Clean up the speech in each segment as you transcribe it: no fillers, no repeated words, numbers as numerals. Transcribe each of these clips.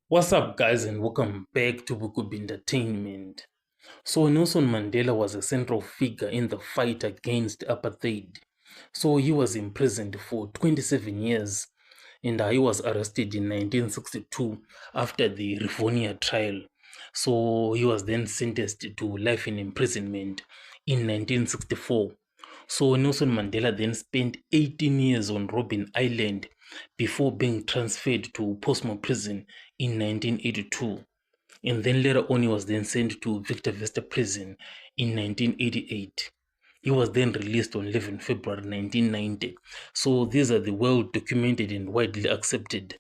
What's up, guys, and welcome back to Bukubi Entertainment. So, Nelson Mandela was a central figure in the fight against apartheid. So, he was imprisoned for 27 years and he was arrested in 1962 after the Rivonia trial. So, he was then sentenced to life in imprisonment in 1964. So Nelson Mandela then spent 18 years on Robben Island before being transferred to Portsmouth Prison in 1982. And then later on, he was then sent to Victor Verster Prison in 1988. He was then released on 11 February 1990. So these are the well documented and widely accepted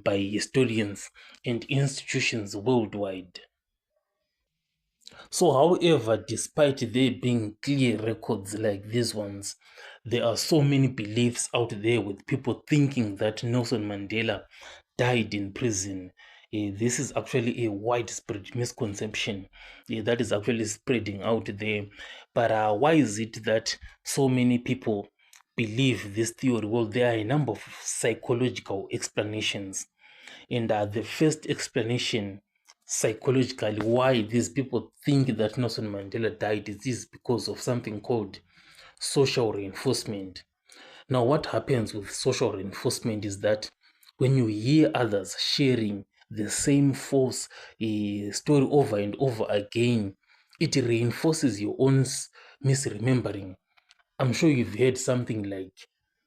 by historians and institutions worldwide. So, however, despite there being clear records like these ones, there are so many beliefs out there with people thinking that Nelson Mandela died in prison. This is actually a widespread misconception that is actually spreading out there. But why is it that so many people believe this theory? Well, there are a number of psychological explanations. And the first explanation psychologically why these people think that Nelson Mandela died is because of something called social reinforcement. Now, what happens with social reinforcement is that when you hear others sharing the same false story over and over again, it reinforces your own misremembering. I'm sure you've heard something like,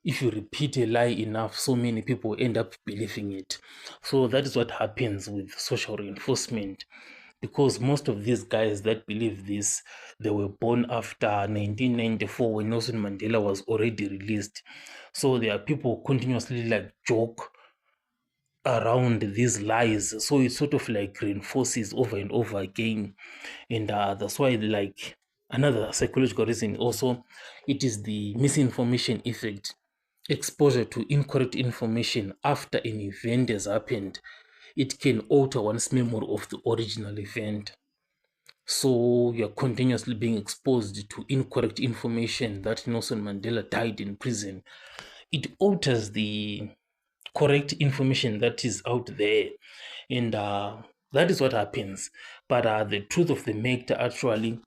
if you repeat a lie enough, so many people end up believing it. So that is what happens with social reinforcement. Because most of these guys that believe this, they were born after 1994 when Nelson Mandela was already released. So there are people who continuously like joke around these lies. So it sort of like reinforces over and over again. And that's why, like, another psychological reason also, it is the misinformation effect. Exposure to incorrect information after an event has happened, it can alter one's memory of the original event. So you're continuously being exposed to incorrect information that Nelson Mandela died in prison. It alters the correct information that is out there, and that is what happens. But the truth of the matter actually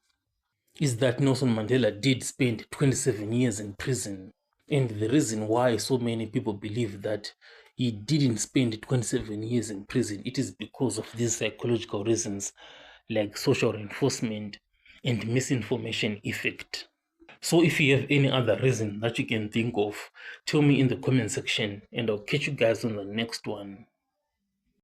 is that Nelson Mandela did spend 27 years in prison. And the reason why so many people believe that he didn't spend 27 years in prison, it is because of these psychological reasons like social reinforcement and misinformation effect. So if you have any other reason that you can think of, tell me in the comment section and I'll catch you guys on the next one.